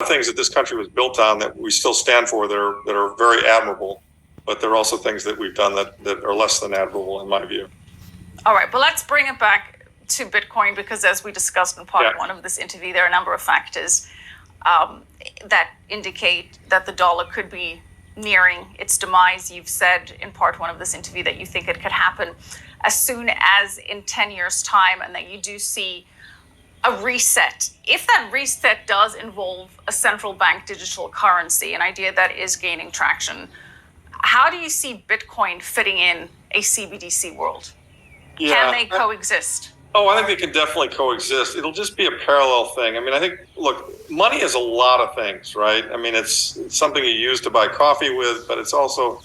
things that this country was built on that we still stand for that are very admirable, but there are also things that we've done that are less than admirable in my view. All right, but let's bring it back to Bitcoin, because as we discussed in part one of this interview, there are a number of factors that indicate that the dollar could be nearing its demise. You've said in part one of this interview that you think it could happen as soon as in 10 years' time, and that you do see a reset. If that reset does involve a central bank digital currency, an idea that is gaining traction, how do you see Bitcoin fitting in a CBDC world? Yeah, can they coexist? I think they can definitely coexist. It'll just be a parallel thing. I mean, I think, look, money is a lot of things, right? I mean, it's something you use to buy coffee with, but it's also,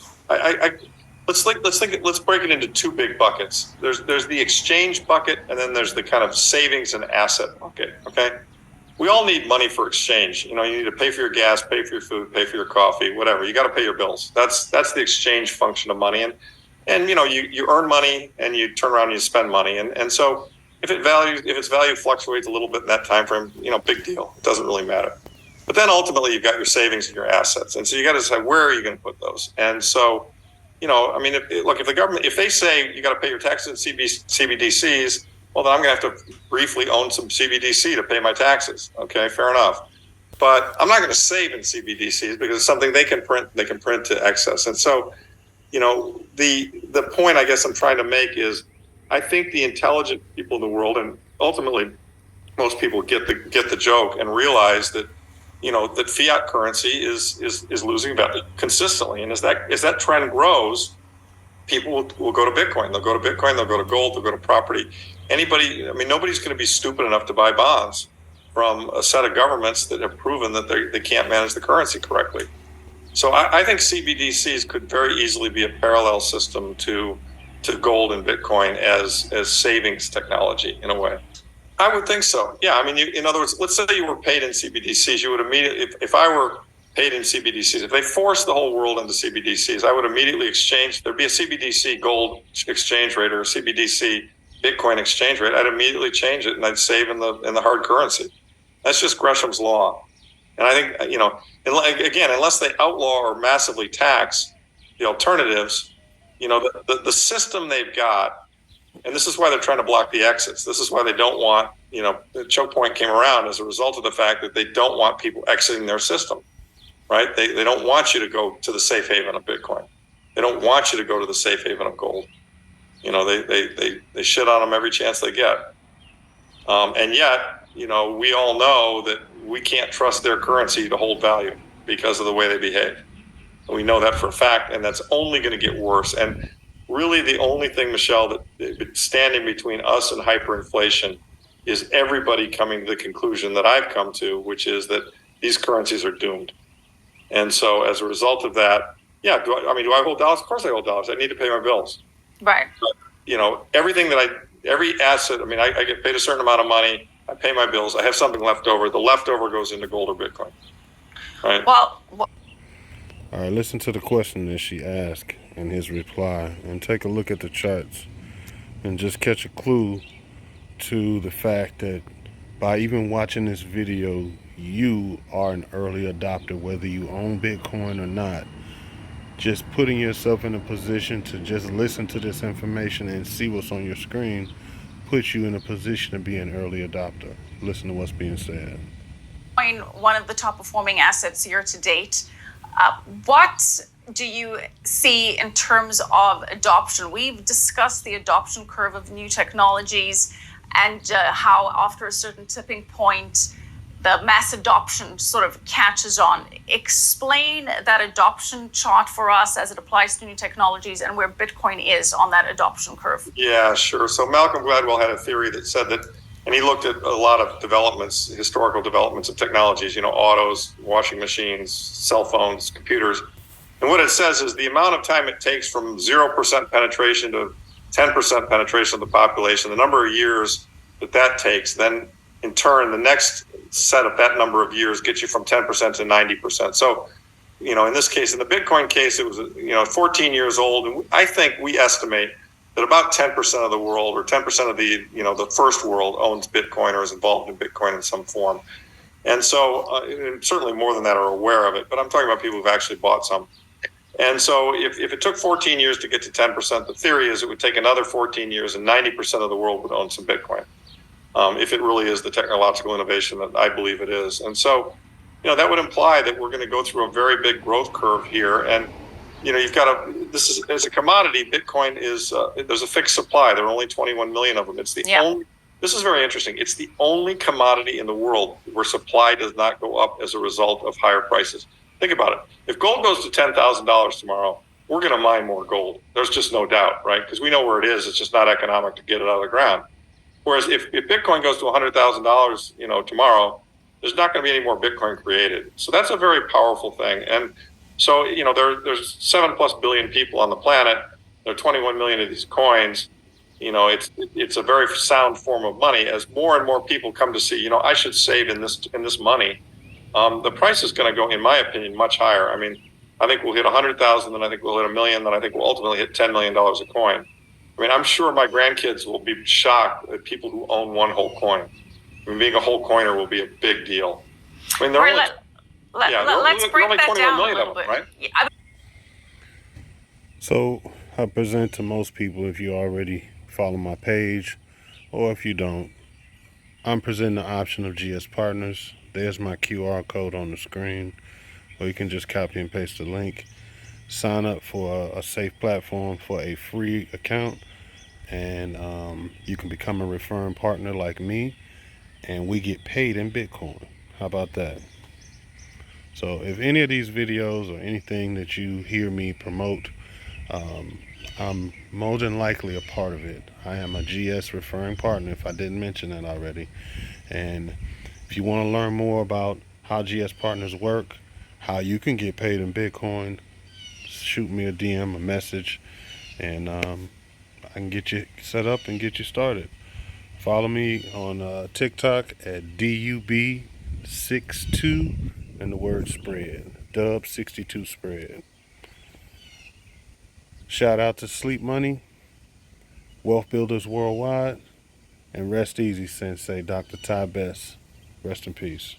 let's break it into two big buckets. There's the exchange bucket, and then there's the kind of savings and asset bucket. Okay, we all need money for exchange. You need to pay for your gas, pay for your food, pay for your coffee, whatever. You got to pay your bills. That's the exchange function of money, and you earn money and you turn around and you spend money, and so if its value fluctuates a little bit in that time frame, big deal. It doesn't really matter. But then ultimately you've got your savings and your assets, and so you got to decide where are you going to put those, and so. If the government, if they say you got to pay your taxes in CBDCs, well, then I'm going to have to briefly own some CBDC to pay my taxes. Okay, fair enough. But I'm not going to save in CBDCs because it's something they can print. They can print to excess. And so, the point I guess I'm trying to make is, I think the intelligent people in the world, and ultimately most people get the joke and realize that. That fiat currency is losing value consistently. And as that trend grows, people will go to Bitcoin. They'll go to Bitcoin, they'll go to gold, they'll go to property. Nobody's going to be stupid enough to buy bonds from a set of governments that have proven that they can't manage the currency correctly. So I think CBDCs could very easily be a parallel system to gold and Bitcoin as savings technology in a way. I would think so. Yeah. In other words, let's say you were paid in CBDCs, you would immediately, if I were paid in CBDCs, if they forced the whole world into CBDCs, I would immediately exchange. There'd be a CBDC gold exchange rate or a CBDC Bitcoin exchange rate. I'd immediately change it and I'd save in the hard currency. That's just Gresham's law. And I think, again, unless they outlaw or massively tax the alternatives, the system they've got. And this is why they're trying to block the exits. This is why they don't want, the choke point came around as a result of the fact that they don't want people exiting their system, right? They don't want you to go to the safe haven of Bitcoin. They don't want you to go to the safe haven of gold. They shit on them every chance they get. And yet, we all know that we can't trust their currency to hold value because of the way they behave. And we know that for a fact, and that's only going to get worse. And really, the only thing, Michelle, that standing between us and hyperinflation is everybody coming to the conclusion that I've come to, which is that these currencies are doomed. And so, as a result of that, yeah, do I hold dollars? Of course, I hold dollars. I need to pay my bills. Right. But, everything every asset. I get paid a certain amount of money. I pay my bills. I have something left over. The leftover goes into gold or Bitcoin. Right. Well. All right. Listen to the question that she asked and his reply, and take a look at the charts and just catch a clue to the fact that by even watching this video, you are an early adopter, whether you own Bitcoin or not. Just putting yourself in a position to just listen to this information and see what's on your screen puts you in a position to be an early adopter. Listen to what's being said. One of the top performing assets year to date. What do you see in terms of adoption? We've discussed the adoption curve of new technologies and how after a certain tipping point, the mass adoption sort of catches on. Explain that adoption chart for us as it applies to new technologies and where Bitcoin is on that adoption curve. Yeah, sure. So Malcolm Gladwell had a theory that said that, and he looked at a lot of developments, historical developments of technologies, autos, washing machines, cell phones, computers. And what it says is the amount of time it takes from 0% penetration to 10% penetration of the population, the number of years that takes, then in turn, the next set of that number of years gets you from 10% to 90%. So, in this case, in the Bitcoin case, it was, 14 years old. And I think we estimate that about 10% of the world or 10% of the, the first world owns Bitcoin or is involved in Bitcoin in some form. And so, and certainly more than that are aware of it, but I'm talking about people who've actually bought some. And so if it took 14 years to get to 10%, the theory is it would take another 14 years and 90% of the world would own some Bitcoin. If it really is the technological innovation that I believe it is. And so, that would imply that we're going to go through a very big growth curve here. And, you've got this is, as a commodity, Bitcoin is, there's a fixed supply. There are only 21 million of them. It's the only, this is very interesting. It's the only commodity in the world where supply does not go up as a result of higher prices. Think about it. If gold goes to $10,000 tomorrow, we're going to mine more gold. There's just no doubt, right? Because we know where it is. It's just not economic to get it out of the ground. Whereas if Bitcoin goes to $100,000, tomorrow, there's not going to be any more Bitcoin created. So that's a very powerful thing. And so, there's 7+ billion people on the planet. There are 21 million of these coins. It's a very sound form of money. As more and more people come to see, I should save in this money. The price is going to go, in my opinion, much higher. I mean, I think we'll hit 100,000, then I think we'll hit 1 million, then I think we'll ultimately hit $10 million a coin. I mean, I'm sure my grandkids will be shocked at people who own one whole coin. I mean, being a whole coiner will be a big deal. I mean, let's break that down a little bit. Right? Yeah. So I present to most people, if you already follow my page, or if you don't, I'm presenting the option of GS Partners. There's my QR code on the screen, or you can just copy and paste the link. Sign up for a safe platform for a free account, and you can become a referring partner like me, and we get paid in Bitcoin. How about that? So if any of these videos or anything that you hear me promote, I'm more than likely a part of it. I am a GS referring partner, if I didn't mention that already. And if you want to learn more about how GS Partners work, how you can get paid in Bitcoin, shoot me a DM, a message, and I can get you set up and get you started. Follow me on TikTok at DUB62 and the word spread. Dub62 spread. Shout out to Sleep Money, Wealth Builders Worldwide, and Rest Easy Sensei, Dr. Ty Best. Rest in peace.